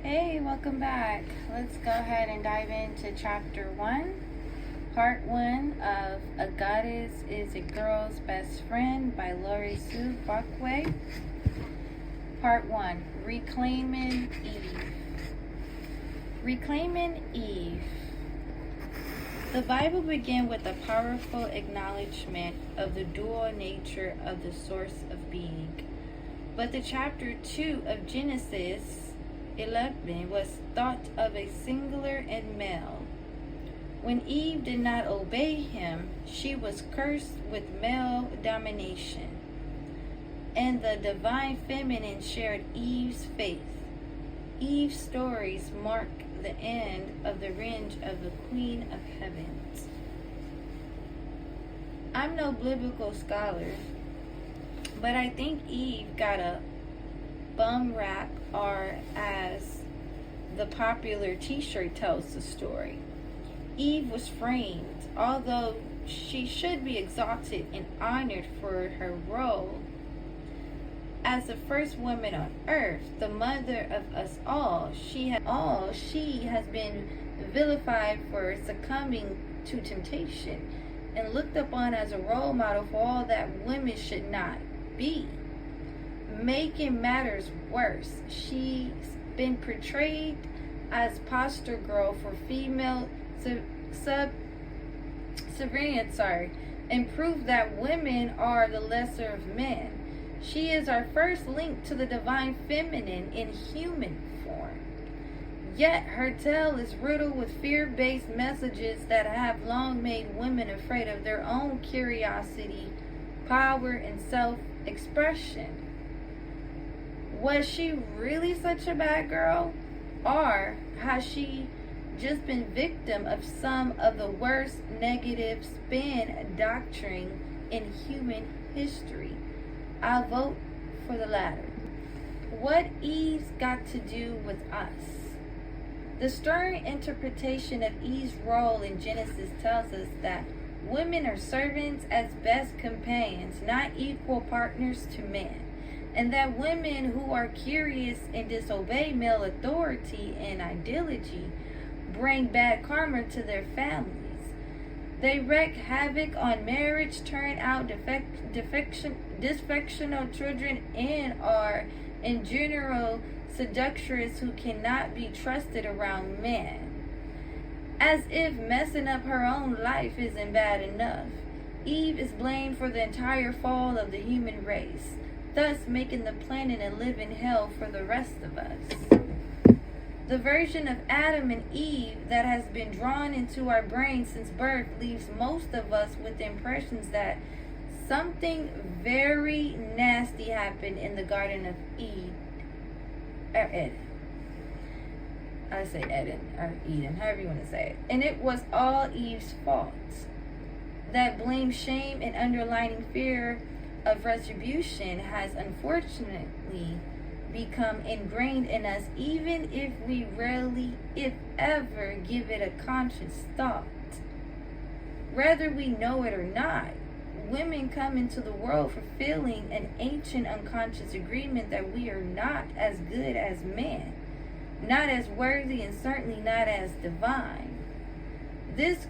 Hey, welcome back. Let's go ahead and dive into chapter 1, part 1 of A Goddess is a Girl's Best Friend by Lori Sue Buckway. Part 1, Reclaiming Eve. Reclaiming Eve. The Bible begins with a powerful acknowledgement of the dual nature of the source of being. But the chapter 2 of Genesis 11 was thought of a singular and male. When Eve did not obey him, she was cursed with male domination. And the divine feminine shared Eve's faith. Eve's stories mark the end of the reign of the Queen of Heavens. I'm no biblical scholar, but I think Eve got a bum rap, or as the popular t-shirt tells the story. Eve was framed, although she should be exalted and honored for her role as the first woman on earth, the mother of us all. She has been vilified for succumbing to temptation and looked upon as a role model for all that women should not be. Making matters worse, she's been portrayed as poster girl for female subservience, and proved that women are the lesser of men. She is our first link to the divine feminine in human form. Yet her tale is riddled with fear-based messages that have long made women afraid of their own curiosity, power, and self-expression. Was she really such a bad girl? Or has she just been victim of some of the worst negative spin doctrine in human history? I'll vote for the latter. What Eve's got to do with us? The stern interpretation of Eve's role in Genesis tells us that women are servants as best companions, not equal partners to men. And that women who are curious and disobey male authority and ideology bring bad karma to their families. They wreak havoc on marriage, turn out dysfunctional children, and are, in general, seductress who cannot be trusted around men. As if messing up her own life isn't bad enough, Eve is blamed for the entire fall of the human race, thus making the planet a living hell for the rest of us. The version of Adam and Eve that has been drawn into our brains since birth leaves most of us with impressions that something very nasty happened in the Garden of Eden. I say Eden, or Eden, however you want to say it. And it was all Eve's fault. That blame, shame, and underlying fear of retribution has unfortunately become ingrained in us, even if we rarely, if ever, give it a conscious thought. Whether we know it or not, women come into the world fulfilling an ancient unconscious agreement that we are not as good as men, not as worthy, and certainly not as divine. This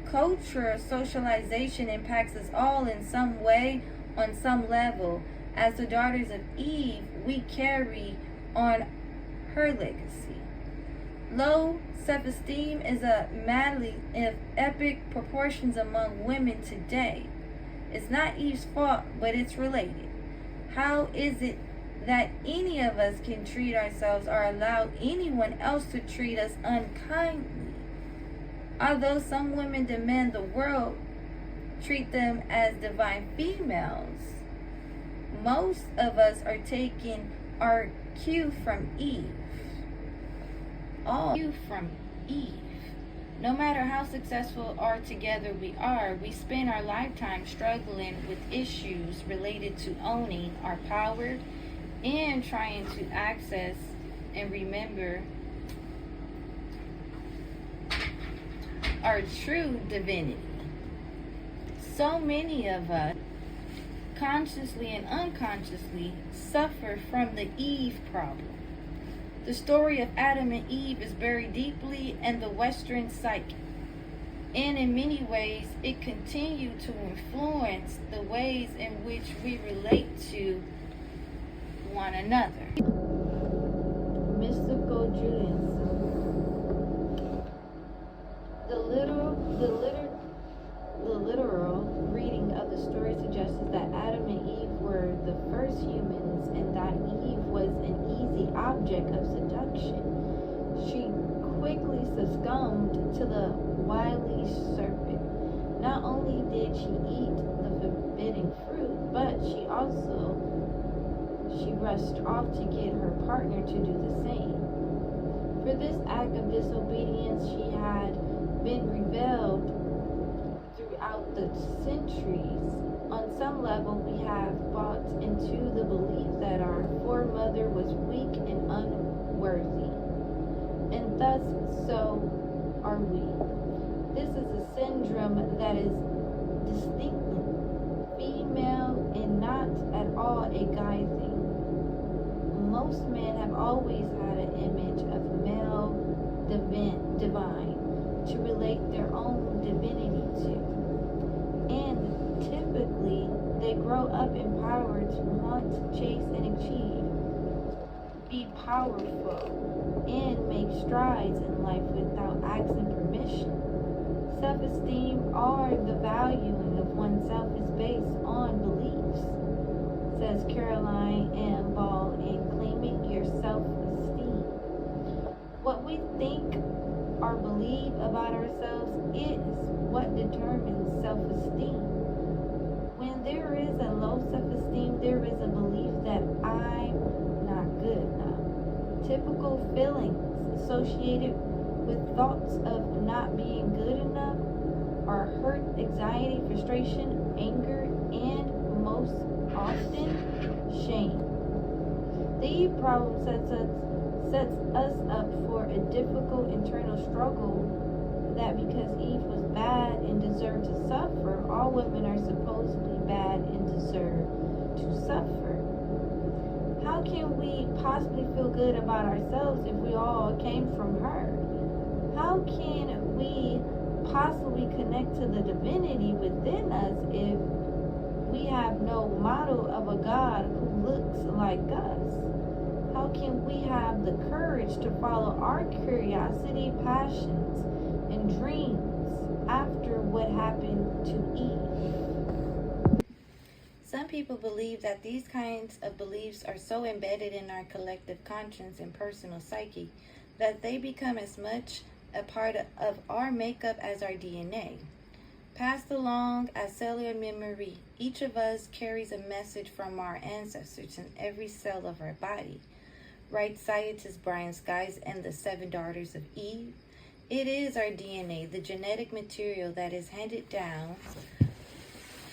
cultural socialization impacts us all in some way, on some level. As the daughters of Eve, we carry on her legacy. Low self-esteem is a malady of epic proportions among women today. It's not Eve's fault, but it's related. How is it that any of us can treat ourselves or allow anyone else to treat us unkindly? Although some women demand the world treat them as divine females, most of us are taking our cue from Eve. All cue from Eve. No matter how successful or together we are, we spend our lifetime struggling with issues related to owning our power and trying to access and remember our true divinity. So many of us, consciously and unconsciously, suffer from the Eve problem. The story of Adam and Eve is buried deeply in the Western psyche, and in many ways it continued to influence the ways in which we relate to one another. Mystical Judaism. The literal reading of the story suggests that Adam and Eve were the first humans and that Eve was an easy object of seduction. She quickly succumbed to the wily serpent. Not only did she eat the forbidden fruit, but she rushed off to get her partner to do the same. For this act of disobedience, she had been reviled throughout the centuries. On some level, we have bought into the belief that our foremother was weak and unworthy, and thus so are we. This is a syndrome that is distinctly female and not at all a guy thing. Most men have always had an image of male divine to relate their own divinity to. And typically, they grow up empowered to want, chase, and achieve, be powerful, and make strides in life without asking permission. Self-esteem or the valuing of oneself is based on beliefs, says Caroline M. Ball in Claiming Your Self-Esteem. What we think or believe about ourselves is what determines self-esteem. When there is a low self-esteem, there is a belief that I'm not good enough. Typical feelings associated with thoughts of not being good enough are hurt, anxiety, frustration, anger, and most often shame. The Eve problem sets us up for a difficult internal struggle that because Eve was bad and deserved to suffer, all women are supposedly bad and deserve to suffer. How can we possibly feel good about ourselves if we all came from her? How can we possibly connect to the divinity within us if we have no model of a God who looks like us? How can we have the courage to follow our curiosity, passions, and dreams after what happened to Eve? Some people believe that these kinds of beliefs are so embedded in our collective conscience and personal psyche that they become as much a part of our makeup as our DNA. Passed along as cellular memory, each of us carries a message from our ancestors in every cell of our body. Writes scientist Brian Skies and the 7 Daughters of Eve. It is our DNA, the genetic material that is handed down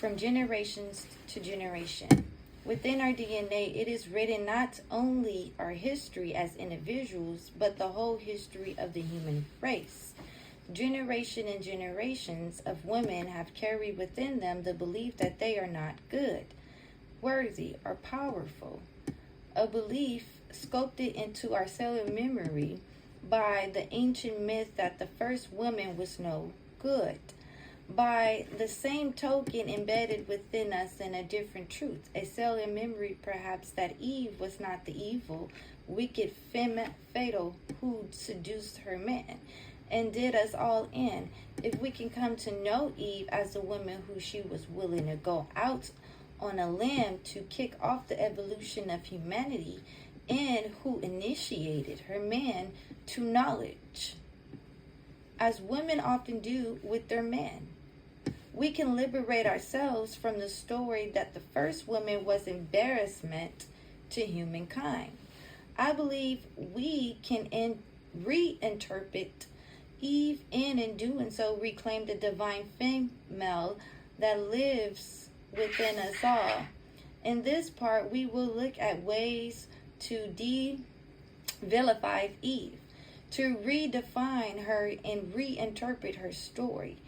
from generations to generation. Within our DNA, it is written not only our history as individuals, but the whole history of the human race. Generation and generations of women have carried within them the belief that they are not good, worthy, or powerful. A belief sculpted into our cellular memory by the ancient myth that the first woman was no good. By the same token, embedded within us in a different truth, a cellular memory perhaps that Eve was not the evil, wicked fatal who seduced her man and did us all in. If we can come to know Eve as a woman who she was willing to go out on a limb to kick off the evolution of humanity, and who initiated her man to knowledge, as women often do with their men. We can liberate ourselves from the story that the first woman was embarrassment to humankind. I believe we can reinterpret Eve and in doing so reclaim the divine female that lives within us all. In this part, we will look at ways to de-vilify Eve, to redefine her and reinterpret her story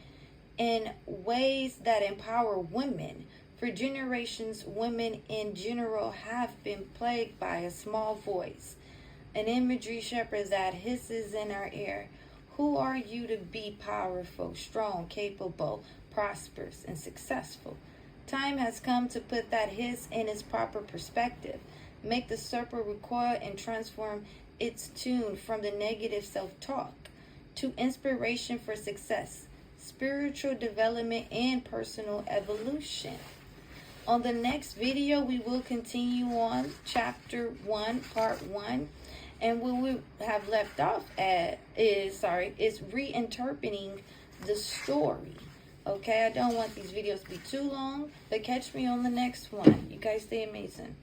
in ways that empower women. For generations, women in general have been plagued by a small voice, An imagery shepherd that hisses in our ear. Who are you to be powerful, strong, capable, prosperous, and successful? Time has come to put that hiss in its proper perspective. Make the serpent recoil and transform its tune from the negative self-talk to inspiration for success, spiritual development, and personal evolution. On the next video, we will continue on chapter 1, part 1. And what we have left off at is reinterpreting the story. Okay, I don't want these videos to be too long, but catch me on the next one. You guys stay amazing.